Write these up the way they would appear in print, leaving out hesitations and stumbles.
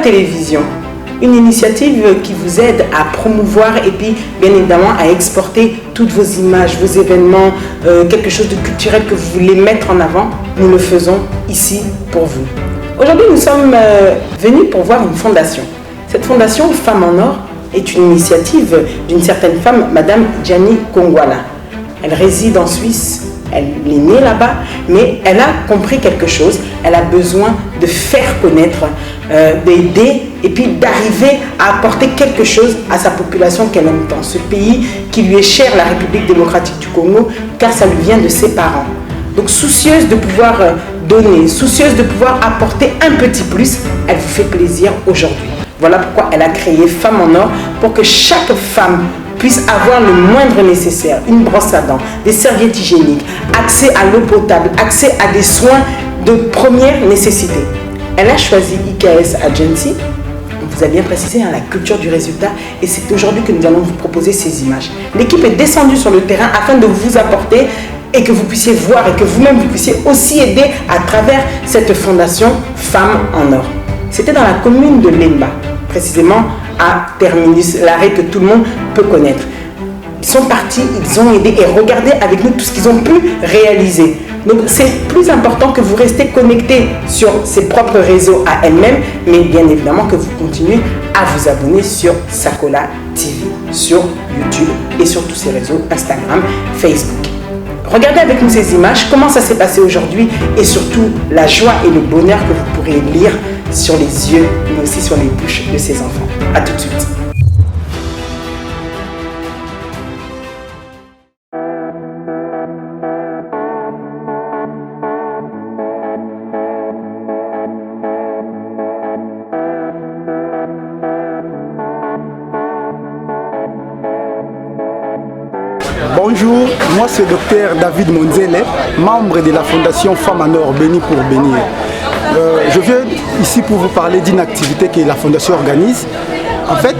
Télévision, une initiative qui vous aide à promouvoir et puis bien évidemment à exporter toutes vos images, vos événements, quelque chose de culturel que vous voulez mettre en avant. Nous le faisons ici pour vous. Aujourd'hui, nous sommes venus pour voir une fondation. Cette fondation Femmes en Or est une initiative d'une certaine femme, Madame Gianni Kongwala. Elle réside en Suisse, elle est née là-bas, mais elle a compris quelque chose. Elle a besoin de faire connaître, d'aider et puis d'arriver à apporter quelque chose à sa population qu'elle aime tant. Ce pays qui lui est cher, la République démocratique du Congo, car ça lui vient de ses parents. Donc soucieuse de pouvoir donner, soucieuse de pouvoir apporter un petit plus, elle vous fait plaisir aujourd'hui. Voilà pourquoi elle a créé Femmes en Or, pour que chaque femme puisse avoir le moindre nécessaire, une brosse à dents, des serviettes hygiéniques, accès à l'eau potable, accès à des soins de première nécessité. Elle a choisi IKS Agency, on vous a bien précisé, la culture du résultat, et c'est aujourd'hui que nous allons vous proposer ces images. L'équipe est descendue sur le terrain afin de vous apporter et que vous puissiez voir et que vous-même vous puissiez aussi aider à travers cette fondation Femmes en Or. C'était dans la commune de Lemba, précisément à Terminus, l'arrêt que tout le monde peut connaître. Ils sont partis, ils ont aidé et regardez avec nous tout ce qu'ils ont pu réaliser. Donc c'est plus important que vous restez connectés sur ses propres réseaux à elle-même, mais bien évidemment que vous continuez à vous abonner sur Sakola TV, sur YouTube et sur tous ces réseaux, Instagram, Facebook. Regardez avec nous ces images, comment ça s'est passé aujourd'hui et surtout la joie et le bonheur que vous pourrez lire sur les yeux, mais aussi sur les bouches de ces enfants. A tout de suite. Bonjour, moi c'est Dr David Monzele, membre de la Fondation Femmes en Or, Béni pour bénir. Je viens ici pour vous parler d'une activité que la Fondation organise. En fait,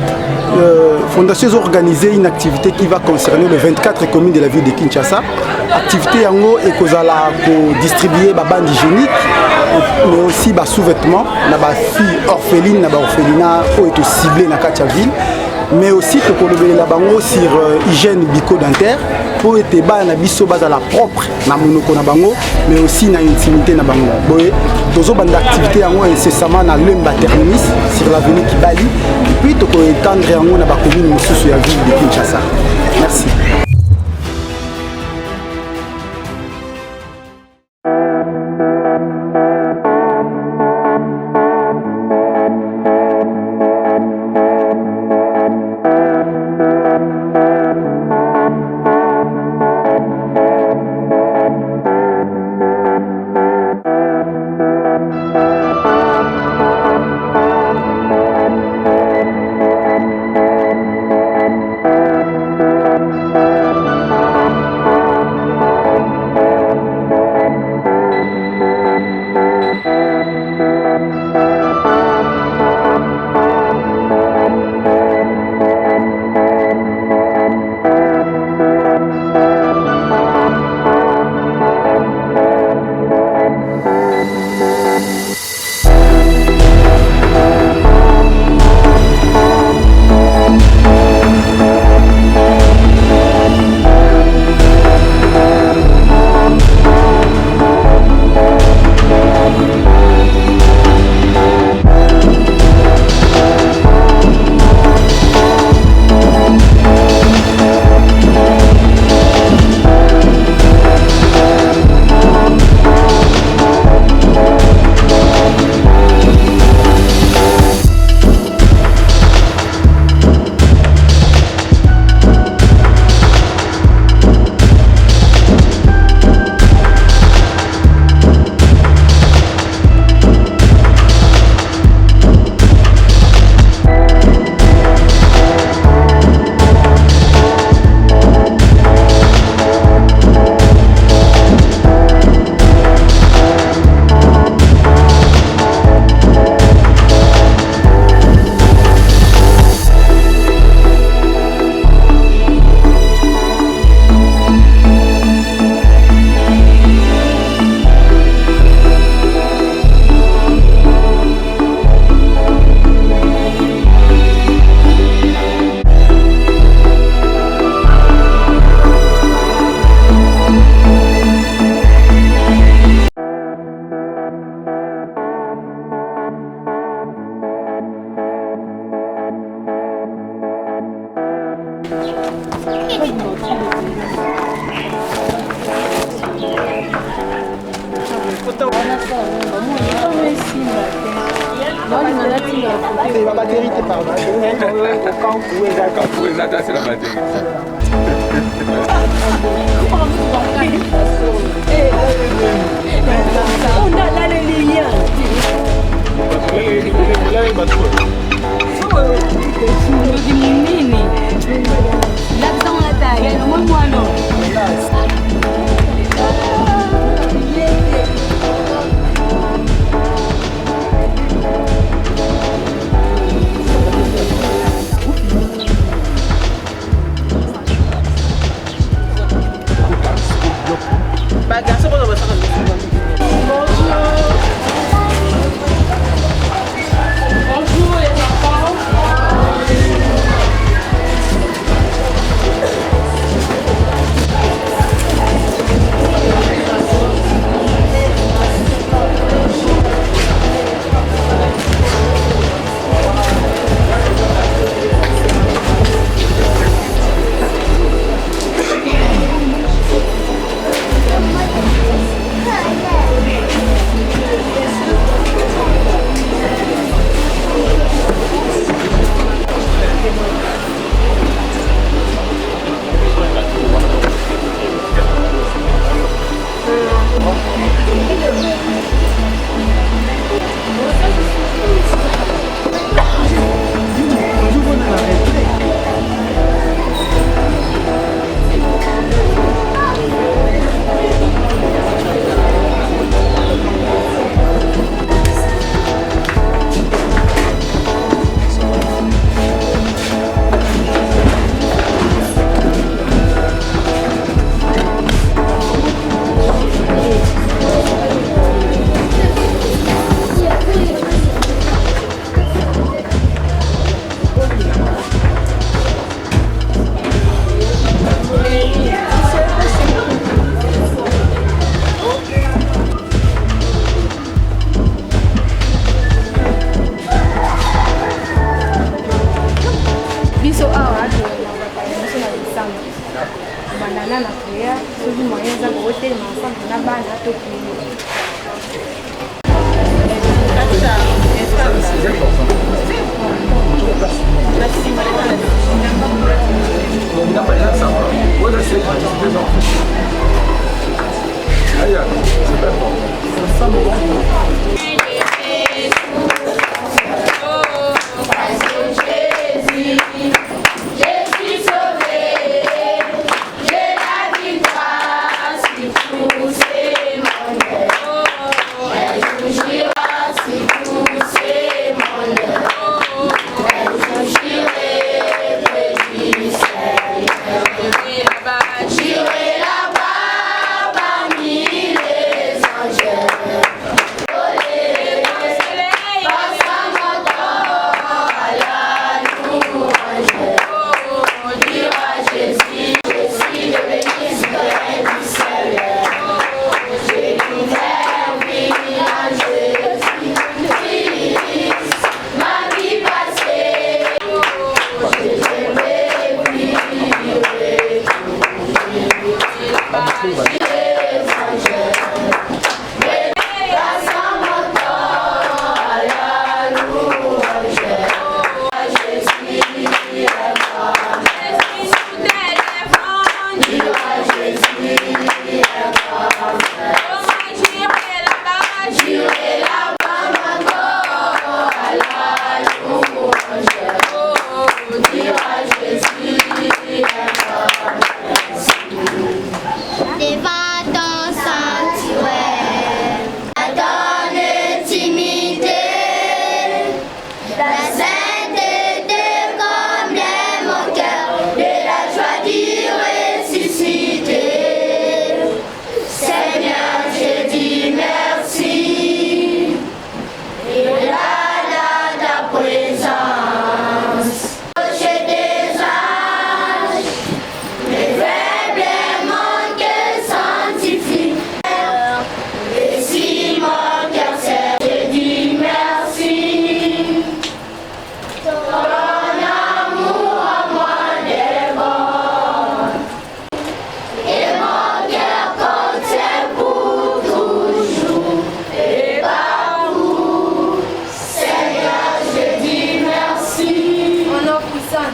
la Fondation a organisé une activité qui va concerner les 24 communes de la ville de Kinshasa. L'activité est de distribuer des bandes hygiéniques, mais aussi des sous-vêtements, des filles orphelines, des orphelinats qui sont ciblés dans la ville. Mais aussi pour sur hygiène bucco-dentaire pour être na biso bazala propre na monoko na bango mais aussi na intimité na bango. Boye tozo banda activité yango incessamment na Lemba Terminus sur l'avenue Kibali et puis toko étendre yango na ba commune mosusu ya ville de Kinshasa. Merci. C'est la batterie qui parle. C'est la batterie. On a là les liens. L'accent la taille, moi non. Banana na créa, soki moyen eza kotelema ensemble na bana to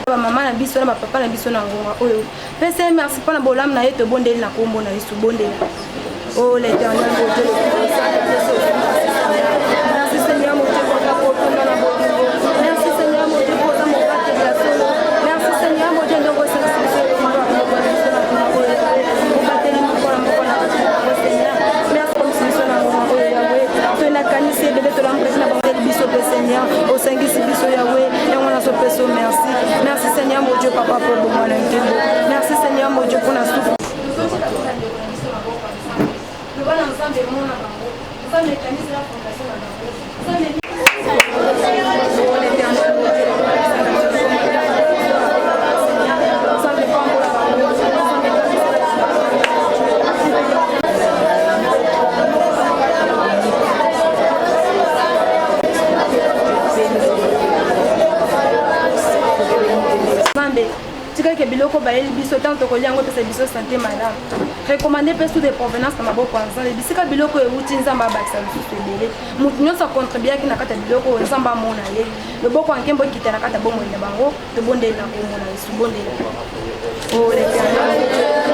Maman na biso na papa na biso na ngonga oyo. Pese merci pour la bolam na yeto bondeli na kombo na Yesu bondeli. Oh l'Éternel mon Dieu. Merci Seigneur mon Dieu pour ta porte na bolingo. Merci Seigneur mon Dieu pour ta mobate de la solo. Merci Seigneur mon Dieu donc c'est sincère pour la Seigneur. Merci pour ce que na ngoma oyo Yahweh. To na kanisi bebe to la mpresi na bondeli biso pe Seigneur. Au sangisi biso Yahweh. Yango na so peso merci. Merci Seigneur mon Dieu papa pour bon moi merci Seigneur mon Dieu pour la souffrance. Que biloko baeli biso tant ko liango pesa biso santé madame recommander pesu de provenance na maboko ensemble bisika biloko euti nzamba bakisa biso ebele mutu nyonso contribuer ki na kata biloko nzamba mona ye le boko ankembo kita na kata bomo na bango to bondeli na komona biso bondeli oh les amis.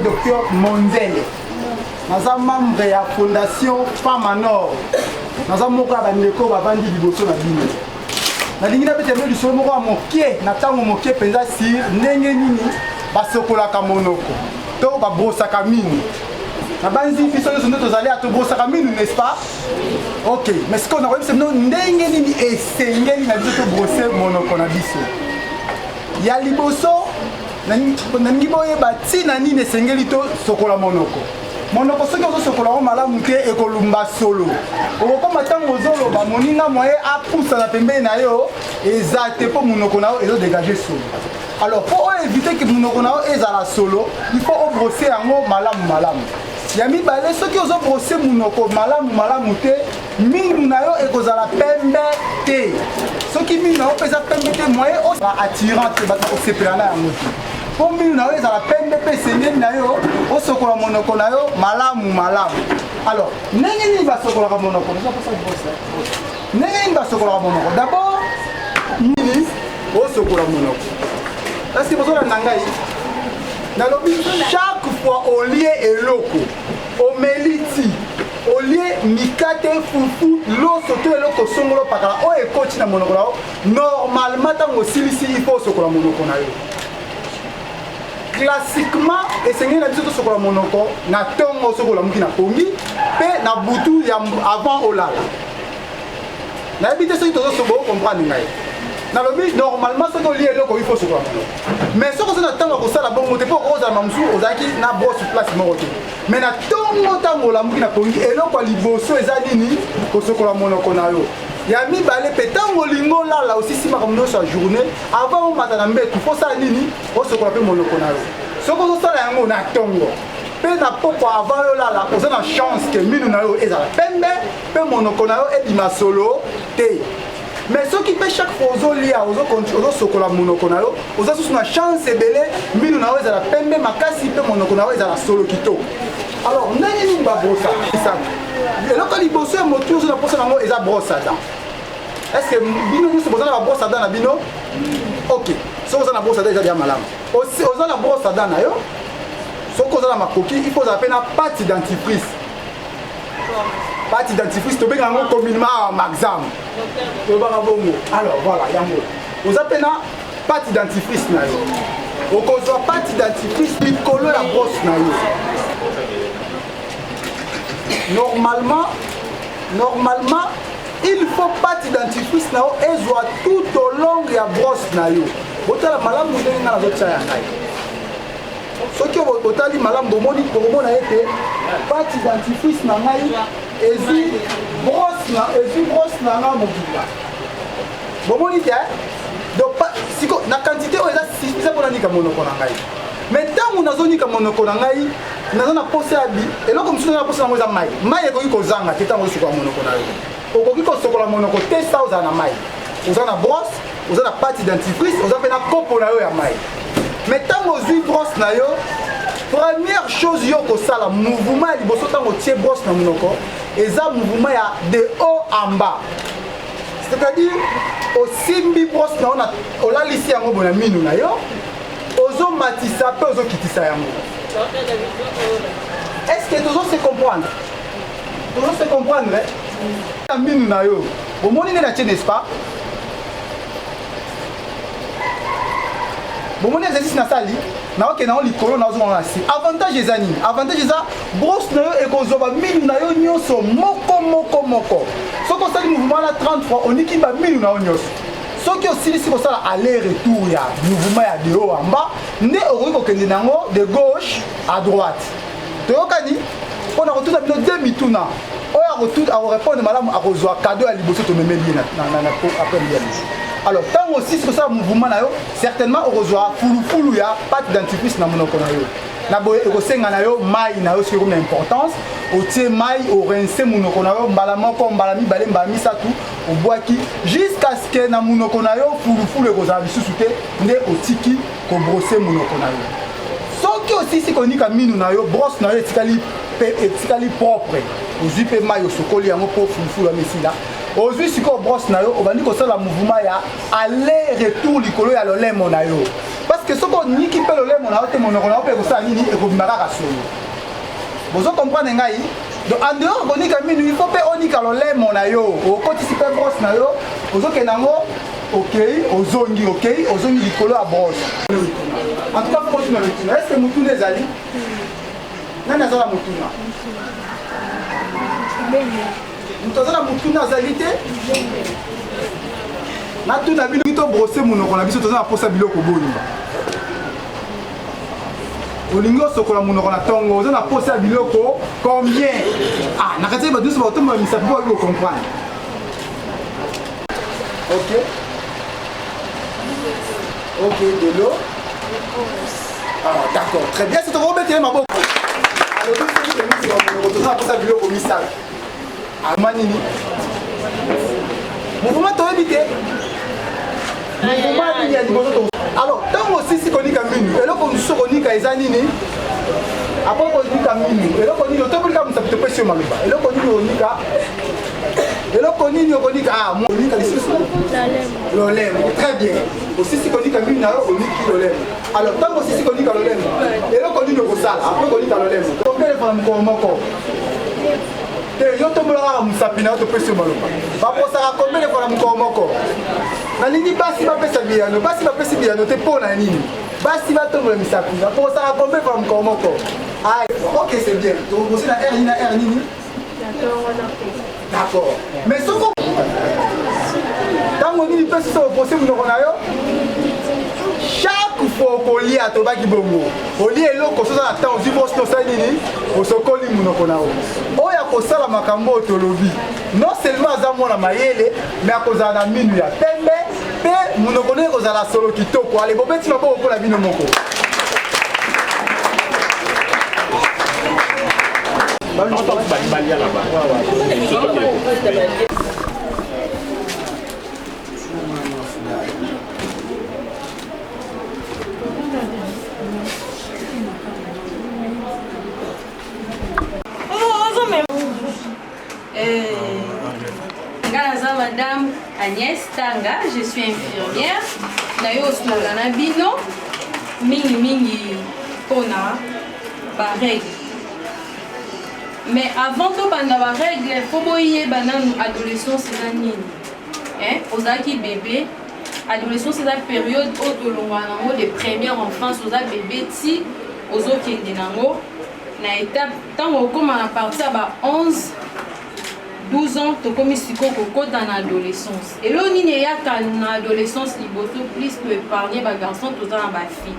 Docteur Monzele. Nous sommes membres de la fondation Femme Nord. Nous sommes membres de la bandi liboso na bino. Na lingina bete du solo moko mokie na tango mokie penza sir ndenge nini basokola ka monoko. To ba brosa ka mine. Na banzi biso nous sommes allés à to brosa ka mine, n'est-ce pas? OK, mais ce qu'on a c'est non ndenge nini esengeli na biso to brosser monoko na biso. Ya liboso nangi boye bati na nini esengeli to sokola monoko. Monoko soki ozo sokola o malamu te ekolumba solo. Okoma tango zolo ba moninga moye apusa na pembeni na yo ezate po monoko na yo ezo dégager solo. Alors pour éviter que monoko na yo ezala solo, il faut brosser yango malamu. Yami balé soki ozo brosser monoko malamu te, mingu na yo ekozala pembe te. Soki mingu na yo pesa pembe te moye o attirante ba ko sepelana yango. Pour mingu na yo ezala pembe pe sengeli na yo o sokola monoko na yo malamu. Alors, ndenge ni ba sokola ka monoko, ça pas ça brosser. Ndenge ni ba sokola ka monoko. D'abord, nini o sokola monoko. Est-ce que vous avez ngai? Chaque fois au lieu et loco, au meliti, au lieu mikate fufu, l'osso tout et loco songolo pakala, o e coach na monokona, normalement tant aussi ici il faut sokola monokona yo. Classiquement, et c'est une habitude de sokola monoko, na tongo sokola muki na pongi, pe na butu ya avant olala. Na habitude c'est toujours sokola comprendre ngai. Normalement, ce qu'on lit est là qu'il faut se voir. Mais ce qu'on attend pour ça, la bonne montée pour Rosa Mamsou, Ozaki n'a pas sur place. Mais na tout le temps, la mouille n'a pas eu. Et là, quand il bosse, les années, pour ce qu'on a monoconayo. Il y a mis balé pétant au lingo là aussi, si ma communauté sa journée, avant on m'a dit, il faut ça nini, pour ce qu'on appelle monoconayo. Ce qu'on a là, on a tongo. Pe na popo avant là, on a chance que minunayo est à la peine, pe monoconayo est ma solo, té. Mais ce qui fait chaque fois aux liés aux sokola monokonayo, aux associations na chance belé, minu na weza la pembe makasi pe monokonayo eza la solo kito. Alors nani ni ba brosa ça. Et là quand il bosse moto sur la posa nango eza brosa da. Est-ce que bino nous bossa na brosa da na bino? OK. So oza na brosa da eza dia malamu. Aussi oza na brosa da na yo. So ko oza na makoki, il faut appeler na pâte dentifrice. Pâte dentifrice to benga ngo communément maxam. Alors voilà, yango. Vous appelez na pâte dentifrice na yo. Au cause pâte dentifrice likolo la brosse na yo. Normalement, il faut pâte dentifrice na yo ezwa tout au long ya brosse na yo. Botala malamu ndenge na zotia ya ngai. Soki botali malamu bomoni komona ete pâte dentifrice na ngai ezwi brosse na nga mobila. Bomoni te donc siko na quantité oyo eza suffisant mpona nika monoko na ngai. Mais ntango nazonika monoko na ngai naza na posa ya bi eloko mosusu na posa yango eza mai. Mai ekoki kozanga te ntango osukola monoko na yo. Okoki kosokola monoko te sa oza na mai. Oza na brosse, oza na pâte dentifrice, oza mpe na kopo na yo ya mai. Mais ntango ozwi brosse na yo, première chose yo kosala mouvement ya liboso ntango otie brosse na monoko eza mouvement ya de haut en bas. C'est-à-dire osimbi brosse na ona olalisi yango bona minu na yo ozomatisa pe ozokitisa yango. Est-ce que tozo se comprendre? Tozo se comprendre? Na minu na yo bomoni nde na tie n'est-ce pas? Bomoni exercice na sali na oke na likolo na ozonga si avantage eza nini? Avantage eza brosse na yo ekozoba minu na yo nyonso moko. Soki osali mouvement na 30 fois oniki ba minu na yo nyonso. Soki osilisi kosala aller retour ya mouvement ya de haut en bas nde okoki kokende nango de gauche à droite. Toyokani mpona kotuna bino demi-tuna oyo akorépondre malamu akozwa cadeau ya liboso tomemeli ye après liya miso. Alors tant aussi que ça mouvement na yo certainement okozwa fulufulu ya pâte dentifrice na monoko na yo. Na boye ekosenga na yo mai na yo sur une importance otie mai orince monoko na yo mbala moko mbala mibale mbala misatu obwaki jusqu'à ce que na monoko na yo fulufulu ekozala lisusu te nde otiki kobrosser monoko na yo. Soki aussi si konika minu na yo brosse na yo etikali propre ozwi pe mai osokoli yango po fulufulu amesila ozwi sikoyo brosse na yo obandi kosala mouvement ya aller retour likolo ya lolemo na yo parce que soki oniki mpe lolemo na yo te monoko na yo mpe ekosala nini ekobima kaka solo. Bozo comprendre ngai? Donc en dehors konika minu il faut mpe onika lolemo na yo okotisi mpe brosse na yo ozokende yango ozongi likolo ya brosse. En tout cas faut continuer le tuna. Est-ce que mutuna ezali? Nani azala mutuna? Mutu azala mutuna azali te? Natuna bino to brosser monoko na biso toza na posa biloko boyimba. Olingi osokola monoko na tongo oza na posa biloko combien? Ah nakati ba douce ba otomba misapi po ko comprendre. OK, de l'eau. Ah, d'accord, très bien, c'est ton Robert ma boue. Alors, tout ça, pour ça, biloko au misal. Ah, manini. Mouvement, tu as évité. Alors, tant aussi, si on dit qu'à minu, et là, on se connaît qu'à Ezanini, après, on dit qu'à minu, et là, on dit que le top, il y a un peu de pression, et là, on dit qu'à Et là, on dit que ah, moi, on dit que c'est l'olème. Très bien. Aussi, si on dit que on dit l'olème. Alors, tant que si on dit que l'olème. Et là, on dit que ça. Après, on dit que l'olème. Combien de femmes encore? Yo tombola musapina to pese maloba. Baposa combien de fois moko. Na nini basi ba pesa biano, basi ba pesa biano te pona nini. Basi ba tombola musapina. Baposa combien de fois moko. Ah, OK, c'est bien. Donc vous na R nini? D'accord. Mais ce qu'on tango nini pesa so poser mu na yo. Chaque fois qu'on lit à Tobaki Bongo, on lit et l'eau qu'on soit à temps, on dit bon, c'est ça, on se colle mon nao. On y a pour ça la macambo autologie. Non seulement à Zamon la maïele, mais à cause de la minuit à Tembe, et mon connaît cause à la solo qui toque. Allez, bon, tu vas pas pour la vie de mon co. Madame Agnès Tanga, je suis infirmière. Nayo Smolana Bino, mingi pona ba règle. Mais avant de banda ba règle, il faut boyer banan adolescence c'est nini. Hein, ozaki bébé, adolescence c'est la période où de l'onganango de première enfance, ozaki bébé ti ozoki ndenango na étape tant on commence à partir ba 11 12 ans, tu as mis dans l'adolescence. Et là, on y a dans l'adolescence, il faut plus que épargner les garçons, tout dans la fille.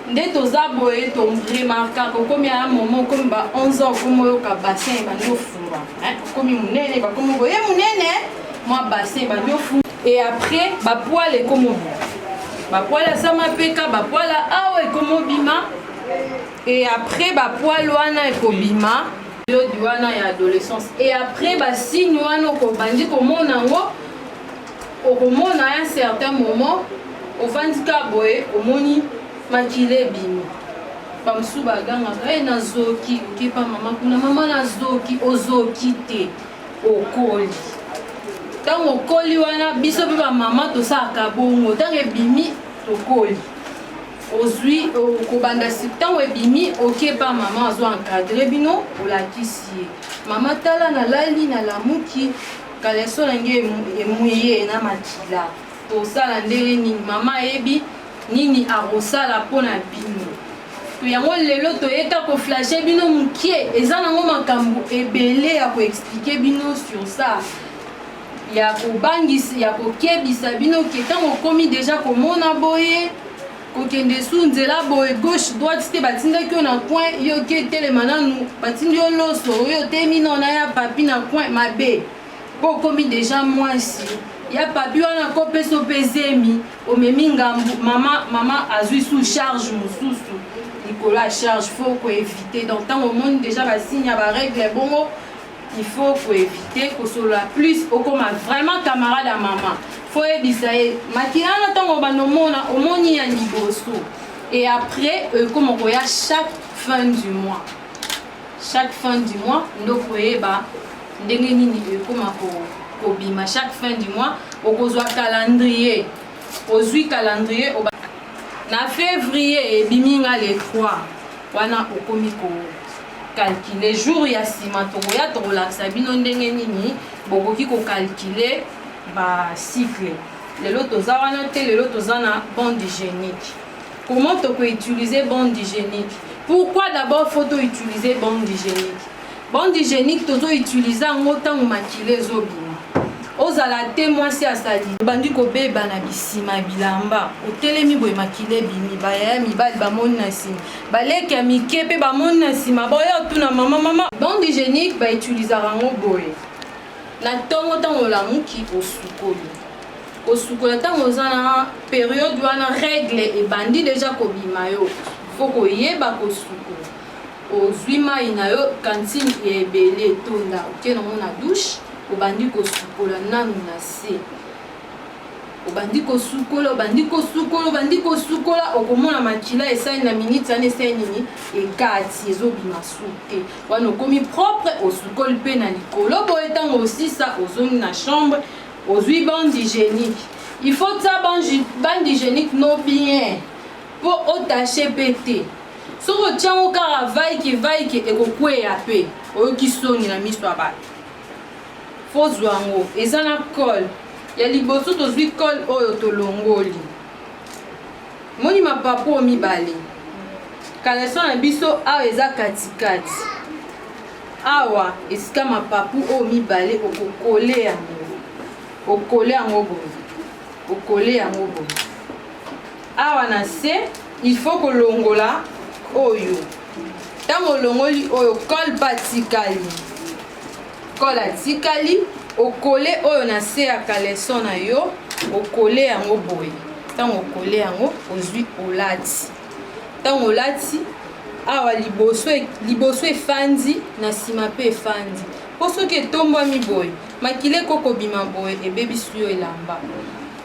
Dès que tu as remarqué, comme il y a un moment, comme 11 ans, comme il y a un bassin, il y a un fou. Comme il y a un bassin, il y a un fou. Et après, il y a un poil et comme il poil ça m'a fait un poil et comme bima. Et après, il y a un poil et comme bima. Duana et adolescence et après bah si nous on bandi comme on a un certain moment au vandika boye au moni makile bimi pam suba ganga e nazoki ki pa mama nazoki ozoki te okoli tango okoli wana biso pe ba mama to sa kabongo tango bimi okoli ozui okobanda sitango ebimi oke pa mama azo encadrer bino olakisi mama tala na lali na lamuki kaleso nange emuye na makila tosala ndenge nini mama ebi nini arosala mpona bino to yango lelo toyeka koflashe bino mokie eza nango makambo ebele ya koexplike bino sur ça ya kobangisa ya kokebisa bino ke ntango okomi deja komona boye kokende su nzela boye gauche droite te batindaki yo na coin yo ke telema nanu batindi yo loso oyo temi nona ya papi na coin mabe po okomi deja mwasi ya papi wana kopesa opezemi omemi ngambu mama azwi sous charge mosusu likolo ya charge faut koevite donc ntango omoni deja basigne ya barègle bongo il faut éviter que ce soit plus ou comme vraiment camarade à maman. Faut éviter makina tango banomona omoni ya liboso. Et après comme on voit chaque fin du mois. Chaque fin du mois ndoko eba ndenge nini comme ko bima chaque fin du mois okozwa calendrier. Ozwi calendrier na février biminga les 3 wana okomi ko calculer jour ya sima to ya to relaxa bino ndenge nini bokoki ko calculer ba cycle lelo toza wana te lelo toza na bande hygiénique. Comment to ko utiliser bande hygiénique? Pourquoi d'abord faut utiliser bande hygiénique? Bande hygiénique tozo utiliser ngo tango makile zobima ozala témoin si asali bandi ko beba na bisima bilamba otelemi boye makile bimi baya mibali bamoni na sima baleki ya mike pe bamoni na sima boya tuna mama bande hygiénique ba utilisera ngo boye na tongo tango la muki osukola tango ozana période wana règle et bandi déjà ko bima yo faut ko yeba ko sukola ozwi mai na yo cantine ebele tonda okena na douche obandi kosukola nanu na se obandi kosukola obandi kosukola obandi kosukola okomona makila esali na minute ane esali nini ekati ezobima su te wana okomi propre osukoli mpe na likolo boye ntango osisa ozongi na chambre ozwi bande hygiénique il faut tia bande hygiénique no bien mpo otache mpe te soki otiango kaka vaike ekokweya mpe oyoki soni na miso ya bato fo zwa yango eza na cole ya liboso tozwi cole oyo tolongoli moni mapapu o mibale kaleson na biso awa eza katikati awa esika mapapu oyo mibale okokole yango okole yango boye awa na se il faut kolongola oyo ntango olongoli oyo cole pa atikali cole atikali okole oyo na se ya kaleson na yo okole yango boye ntango okole yango ozwi olati ntango olati awa liboso efandi na nsima mpe efandi mpo soki etombwami boye makila ekokobima boye ebebisi yo elamba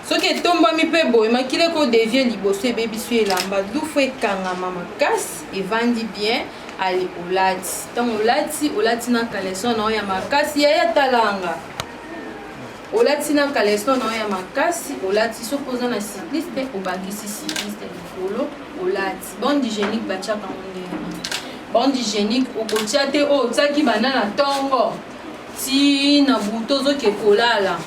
soki etombwami mpe boye makila ekodevie liboso ebebisi yo elamba dufu ekangama makasi evandi bien ale olati ntango olati na kaleson na oyo ya makasi yaya talanga olati na kaleson na oyo ya makasi olati soki oza na cycliste obangisi cycliste likolo olati bande hygiénique batiaka ngo ndenge bande hygiénique okotia te oyo otiaki banda na ntongo ti na buto ozoki kolala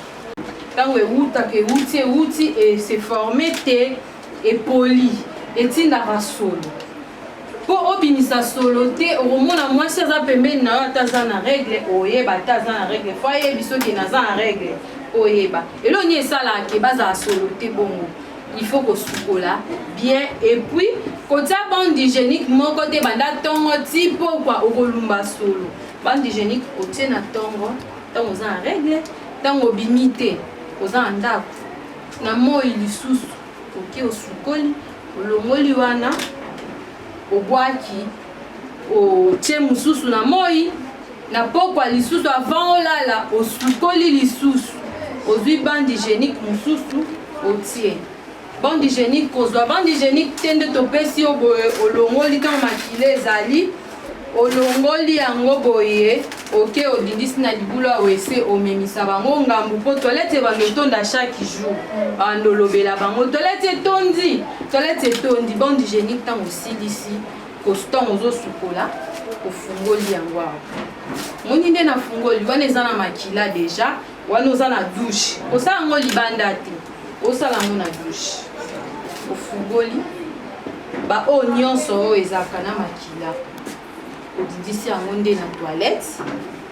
ntango ewuti ese forme te epoli etindaka solo mpo obimisa solo te okomona mwasi aza pembeni na yo ata aza na règle oyeba ata aza na règle fo ayebi soki naza na règle oyeba eloni esalaka ke bazala solo te bongo il faut kosukola bien et puis kotia bande hygiénique moko te banda ntongo ti pokwa okolumba solo bande hygiénique otie na ntongo ntango oza na règle ntango obimi te oza na ndako na moi lisusu oke osukoli olongoli wana obwaki otie mosusu na moi na pokwa lisusu avant olala osukoli lisusu ozwi bande hygiénique mosusu otie bande hygiénique kozwa bande hygiénique te nde topesi yo boye olongoli ntango makila ezali olongoli yango boye oke odindisi na libulu awo ese omemisa bango ngambu mpo toilette bando etonda chaque jour bando olobela bango toilette etondi bande hygiénique ntango osilisi ntango ozosukola ofungoli yango awa moni nde nafungoli wana eza na makila deja wana oza na douche osala yango libanda te osala yango na douche ofungoli baoyo nyonso oyo ezalaka na makila odindisi yango nde na toilette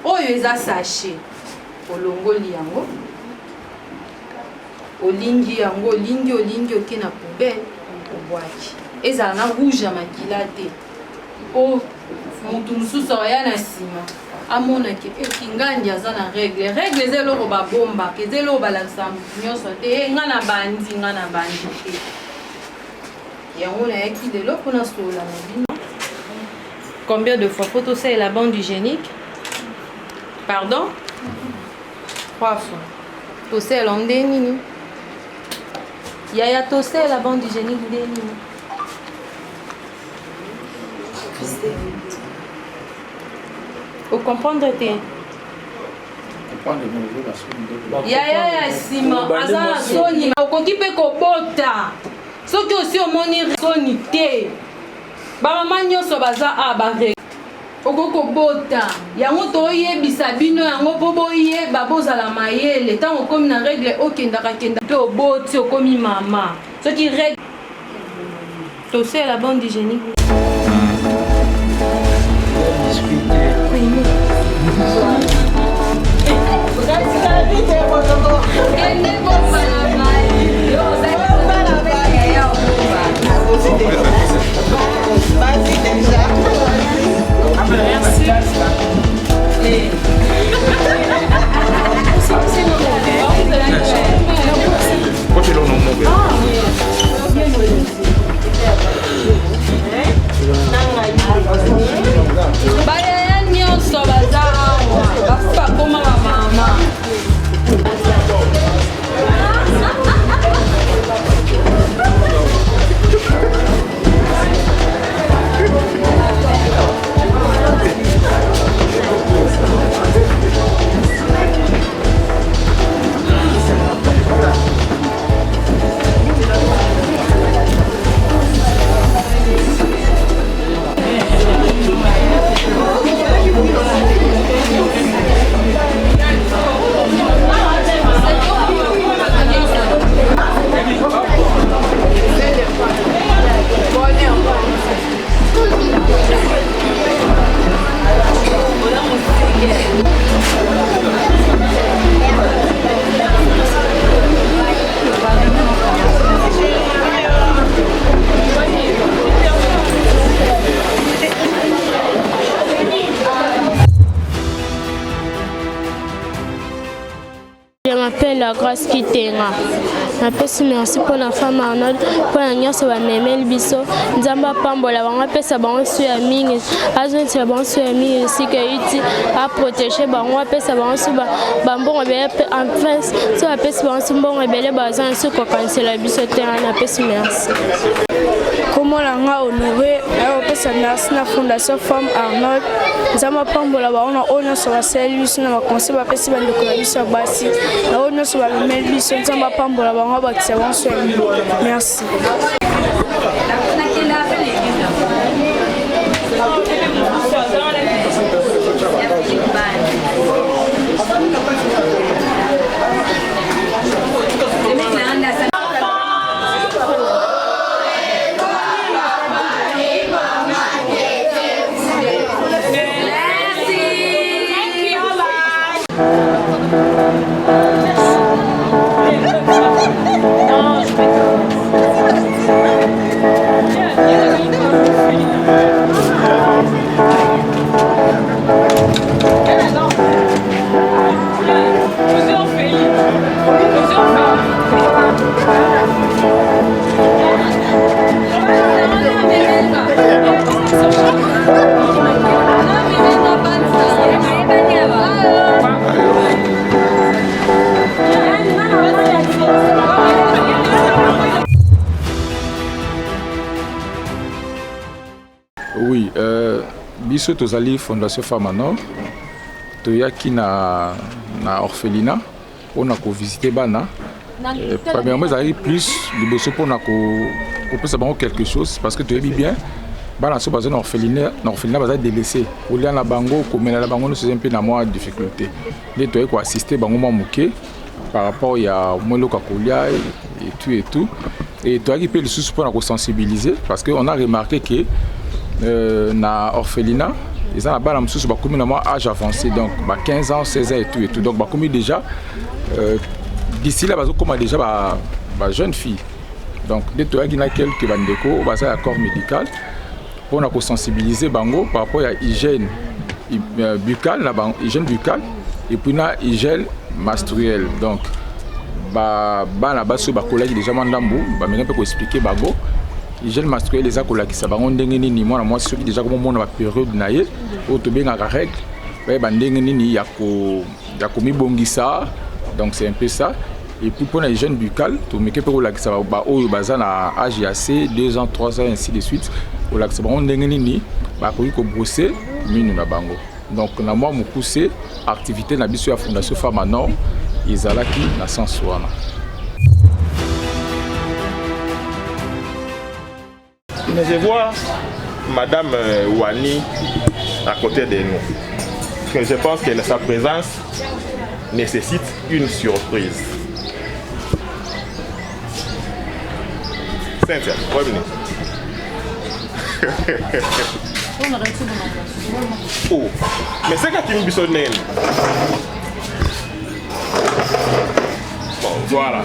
oyo eza sachet olongoli yango olingi yango olingi oke na poubelle obwaki ezala na rouge ya makila te mpo motu mosusu aya na nsima amonaki kingandi aza na règle eza eloko babombaka eza eloko balakisa motu nyonso te nga na bandi te yango nayaki lelo mpona sola na bino. Combien de fois faut tosalela la bande hygiénique? Pardon? 3 fois. Tosalela nde nini? Yaya tosalela la bande hygiénique nde nini? Vous comprendre te? Yaya ya nsima aza na soni okoki mpe kobota soki osi omoni soni te bamama nyonso baza bare okoki kobota yango toyebisa bino yango mpo boyeba bozala mayele ntango okomi na règle okendaka mpe oboti okomi mama soki règle tosalela la bande hygiénique. Merci. m'appelle la Grâce Kitenga. Napesi merci pour la femme Arnold pour la nyonso ba memeli biso nzamba pambola bango pesa bango su ya mingi azonti bango su ya mingi sika iti a protéger bango pesa bango su ba mbongo bele en face so apesi bango su mbongo bele bazan su ko cancela biso te na pesi merci. Comment la nga honoré a pesa merci na fondation Femme Arnold nzamba pambola bango ona so ba service na ba conseil ba pesi ba ndeko biso basi na ona so ba memeli biso nzamba pambola bango. Merci. Oui, biso tozali Fondation Femme Nord, toyaki na orphelinat on a visité bana. Premièrement, ils plus liboso pour na ça quelque chose parce que tu es bien. Bana so bazana orphelinat bazali délaissé. Ou là na bango comme na bango nous c'est un peu na moi difficulté. Les toi ko assister bango moké par rapport ya molo kakolia et tout. Et toi qui peut le sous pour na sensibiliser parce que on a remarqué que na orphelinat ils ont la balle sur comme âge avancé donc 15 ans 16 ans et tout donc comme déjà d'ici là comme déjà jeune fille donc dès toi il y a quelques bandeko basé à corps médical pour nous sensibiliser bango par rapport à hygiène buccale la hygiène buccale et puis na hygiène menstruelle donc bana baso ba collègue déjà mandambu ba me peut expliquer bango hygiène menstruelle les akola qui ça bango ndenge nini moi ceux qui déjà comme mon période na ye o to benga règle ba ndenge nini ya ko mibongisa donc c'est un peu ça et puis pour la hygiène buccale to meke pe ko la qui ça ba o baza na âge assez 2 ans 3 ans ainsi de suite o la qui ça bango ndenge nini ba ko brosser minu na bango donc na moi mo pousser activité na biso ya Fondation Femme Nord ezalaki na sens wana. Mais je vois Madame Wani à côté de nous. Que je pense que sa présence nécessite une surprise. Cynthia, revenez. Oh, mais c'est quand tu me bisonnes. Bon, voilà.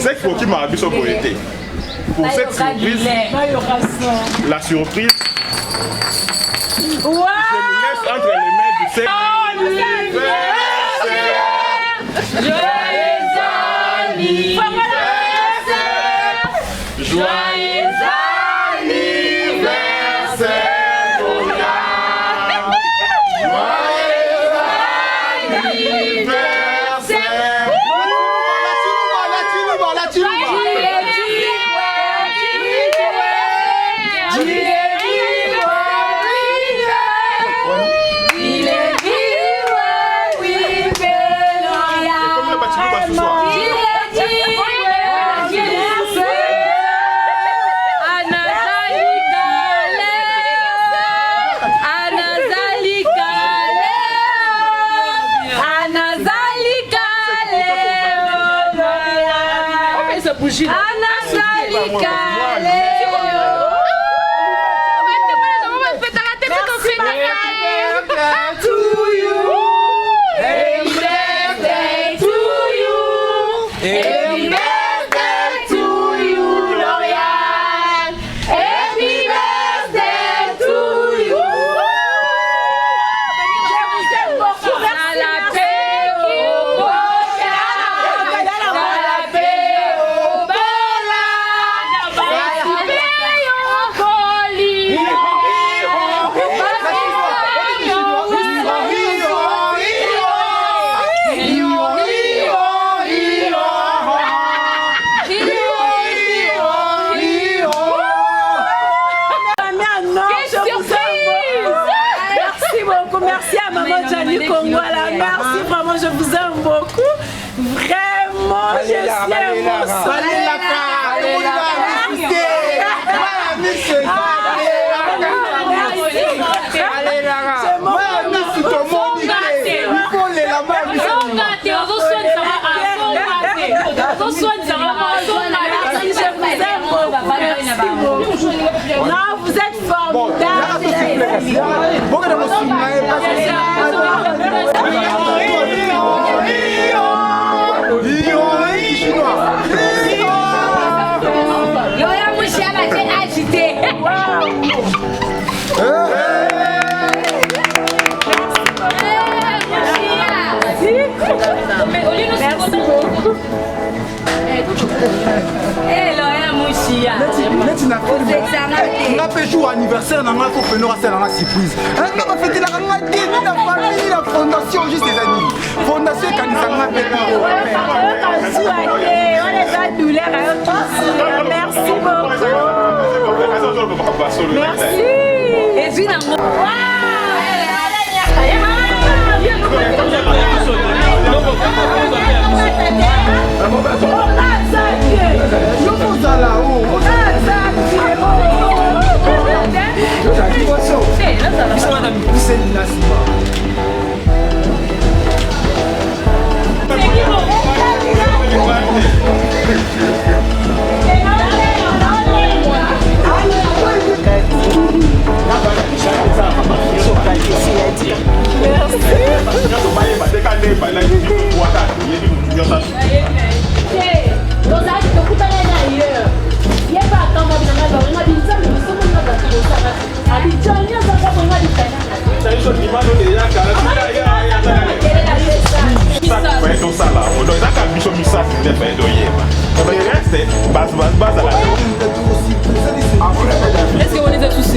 C'est qu'il faut qu'il m'a bisonné pour l'été. Pour cette surprise, la surprise, je me laisse entre les mains du Seigneur. Joyeux anniversaire, joyeux anniversaire, beaucoup. Merci à Maman Gianni Kongwala. Merci, vraiment, je vous aime beaucoup. Vraiment, je suis non, vous êtes formidables. On a fait jour anniversaire, on a fait une surprise. On a fêté la famille, la fondation, juste les amis. Fondation Kanisanga. Merci beaucoup. Est-ce que vous êtes tous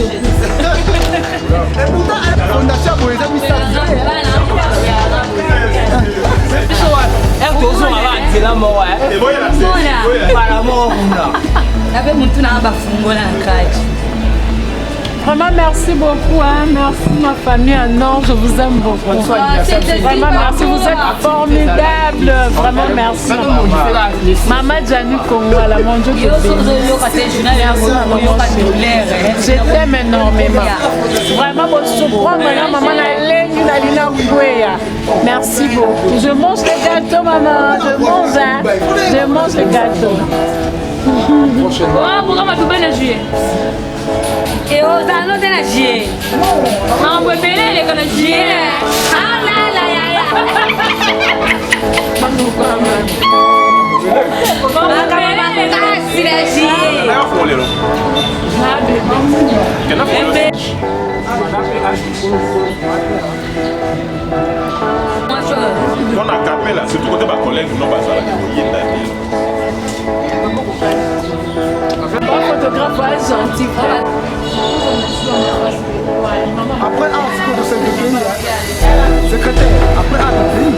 Vraiment, merci beaucoup. Hein. Merci ma famille en or. Je vous aime beaucoup. Vraiment, merci. Vous êtes formidables. Vraiment, merci. Maman Gianni Kongwala, mon Dieu, je t'aime énormément. Vraiment, merci beaucoup. Je mange les gâteaux, maman. Je mange, hein. Je mange les gâteaux. Pourquoi ma poubelle est juillet? Et aux anneaux de la juillet. On peut payer les connes juillet. Ah là là là là. On a capé là, surtout côté ma collègue, non, bah ça là, photographe gentil. Après, un scoop de 5 pays, secrétaire, après, un pays.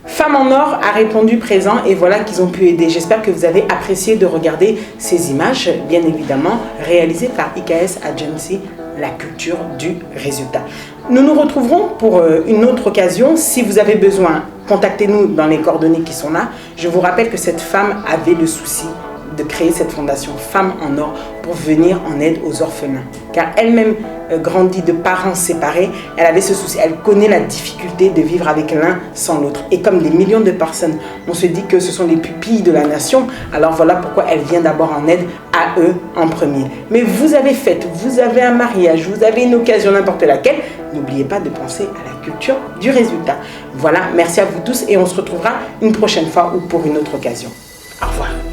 Femme en or a répondu présent et voilà qu'ils ont pu aider. J'espère que vous avez apprécié de regarder ces images, bien évidemment, réalisées par IKS Agency, la culture du résultat. Nous nous retrouverons pour une autre occasion. Si vous avez besoin, contactez-nous dans les coordonnées qui sont là. Je vous rappelle que cette femme avait le souci de créer cette fondation Femmes en Or pour venir en aide aux orphelins. Car elle-même grandit de parents séparés, elle avait ce souci, elle connaît la difficulté de vivre avec l'un sans l'autre. Et comme des millions de personnes, on se dit que ce sont les pupilles de la nation, alors voilà pourquoi elle vient d'abord en aide à eux en premier. Mais vous avez un mariage, vous avez une occasion n'importe laquelle, n'oubliez pas de penser à la culture du résultat. Voilà, merci à vous tous et on se retrouvera une prochaine fois ou pour une autre occasion. Au revoir.